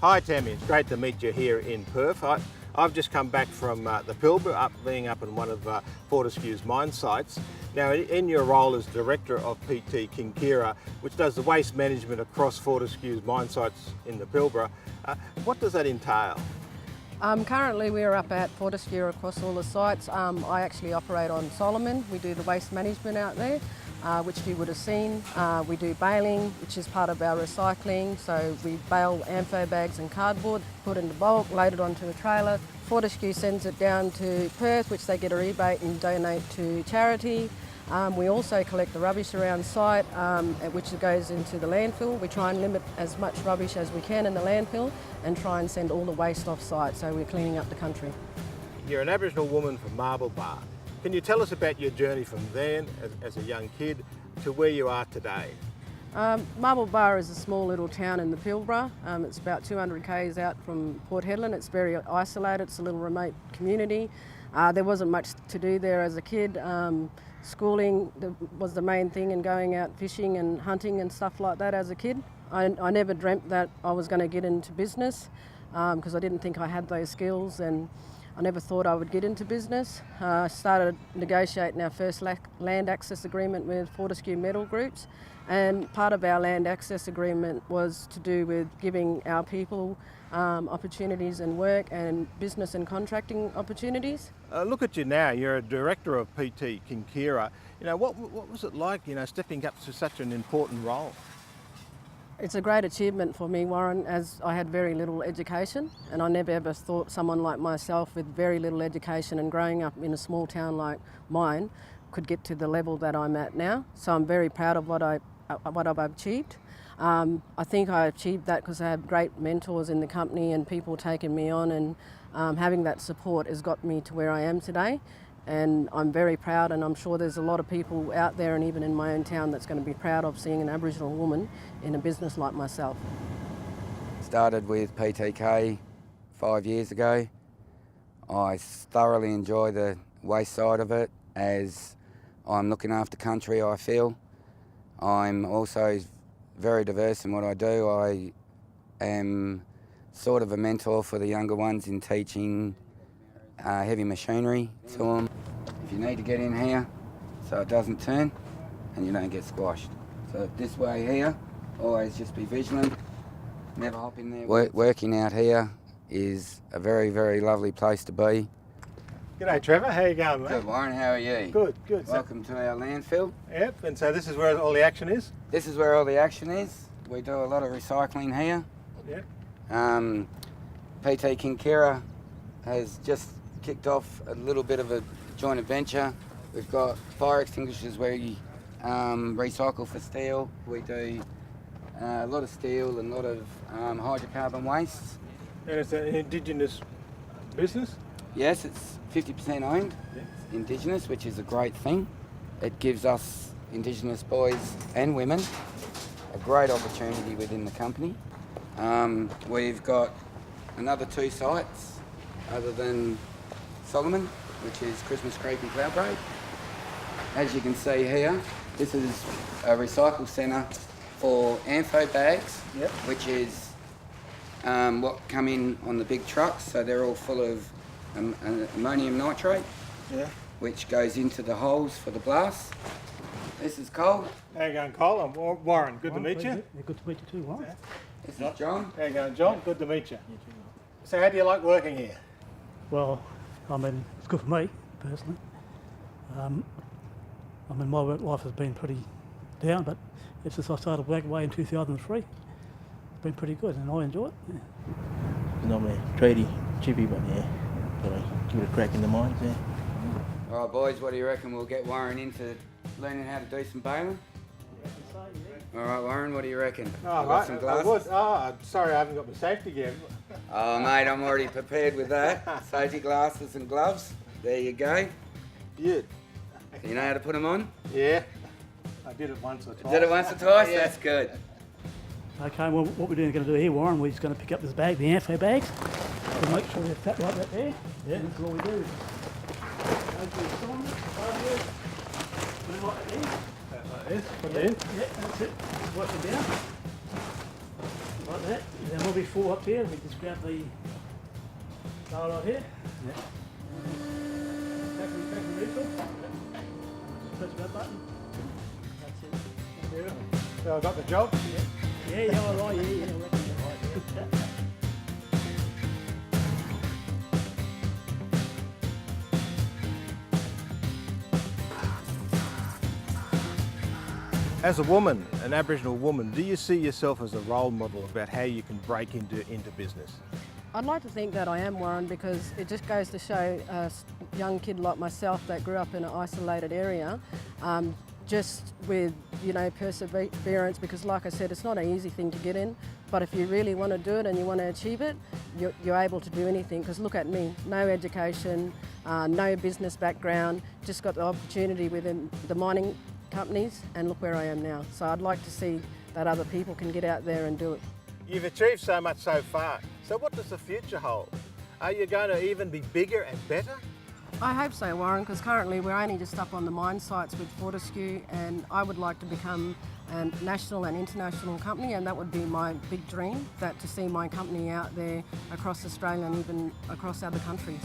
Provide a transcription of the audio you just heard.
Hi Tammy, it's great to meet you here in Perth. I've just come back from the Pilbara, being up in one of Fortescue's mine sites. Now, in your role as Director of PTK, which does the waste management across Fortescue's mine sites in the Pilbara, what does that entail? Currently we're up at Fortescue across all the sites. I actually operate on Solomon. We do the waste management out there, which you would have seen. We do baling, which is part of our recycling. So we bale ampho bags and cardboard, put in the bulk, load it onto a trailer. Fortescue sends it down to Perth, which they get a rebate and donate to charity. We also collect the rubbish around site, which goes into the landfill. We try and limit as much rubbish as we can in the landfill and try and send all the waste off site, so we're cleaning up the country. You're an Aboriginal woman from Marble Bar. Can you tell us about your journey from then, as a young kid, to where you are today? Marble Bar is a small little town in the Pilbara. It's about 200 k's out from Port Hedland. It's very isolated, it's a little remote community. There wasn't much to do there as a kid. Schooling was the main thing, and going out fishing and hunting and stuff like that as a kid. I never dreamt that I was going to get into business because I didn't think I had those skills, and I never thought I would get into business. I started negotiating our first land access agreement with Fortescue Metal Groups, and part of our land access agreement was to do with giving our people opportunities and work and business and contracting opportunities. Look at you now, you're a Director of PT Kinkera. You know, what was it like, stepping up to such an important role? It's a great achievement for me, Warren, as I had very little education, and I never ever thought someone like myself with very little education and growing up in a small town like mine could get to the level that I'm at now. So I'm very proud of what I've achieved. I think I achieved that because I have great mentors in the company and people taking me on, and having that support has got me to where I am today. And I'm very proud, and I'm sure there's a lot of people out there and even in my own town that's going to be proud of seeing an Aboriginal woman in a business like myself. Started with PTK 5 years ago. I thoroughly enjoy the waste side of it, as I'm looking after country, I feel. I'm also very diverse in what I do. I am sort of a mentor for the younger ones in teaching heavy machinery to them. If you need to get in here so it doesn't turn and you don't get squashed. So this way here, always just be vigilant, never hop in there. Working out here is a very, very lovely place to be. G'day Trevor, how you going, mate? Good, Warren, how are you? Good, good. Welcome to our landfill. Yep, and so this is where all the action is? This is where all the action is. We do a lot of recycling here. Yep. PT Kinkera has just kicked off a little bit of a joint venture. We've got fire extinguishers where you recycle for steel. We do a lot of steel and a lot of hydrocarbon wastes. And it's an indigenous business? Yes, it's 50% owned, indigenous, which is a great thing. It gives us indigenous boys and women a great opportunity within the company. We've got another 2 sites other than Solomon, which is Christmas Creek and Cloudbreak. As you can see here, this is a recycle centre for ampho bags, which is what come in on the big trucks. So they're all full of ammonium nitrate, which goes into the holes for the blast. This is Cole. How you going, Cole? I'm Warren. Good to meet you. Yeah, good to meet you too, Warren. This is John. How you going, John? Good to meet you. So how do you like working here? Well, I mean, it's good for me, personally. My work life has been pretty down, but it's since I started working away in 2003. It's been pretty good, and I enjoy it. Yeah. Normally tradie, chippy, but yeah, gotta give it a crack in the mines, yeah. All right, boys, what do you reckon? We'll get Warren into learning how to do some baling? All right, Warren, what do you reckon? Oh, right. Some glasses? Sorry, I haven't got my safety gear. Oh, mate, I'm already prepared with that. Safety glasses and gloves. There you go. Yeah. You know how to put them on? Yeah. I did it once or twice. Did it once or twice? Yeah. That's good. Okay, well, what we're going to do here, Warren, we're just going to pick up this bag, the ampho bags, and make sure they're fat like that there. Yeah. And that's all we do. Go to the cylinder, put it like that there. Like this, put it in. Yeah, that's it. Just work it down. like that. There will be 4 up here. We just grab the bar right here. Yeah. Back refill. Press that button. That's it. There we go. So I got the job? Yeah, all right. Yeah, I reckon you're right. As a woman, an Aboriginal woman, do you see yourself as a role model about how you can break into business? I'd like to think that I am, Warren, because it just goes to show a young kid like myself that grew up in an isolated area, just with, you know, perseverance, because like I said, it's not an easy thing to get in, but if you really want to do it and you want to achieve it, you're able to do anything. Because look at me, no education, no business background, just got the opportunity within the mining companies, and look where I am now. So I'd like to see that other people can get out there and do it. You've achieved so much so far, so what does the future hold? Are you going to even be bigger and better? I hope so, Warren, because currently we're only just up on the mine sites with Fortescue, and I would like to become a national and international company, and that would be my big dream, that to see my company out there across Australia and even across other countries.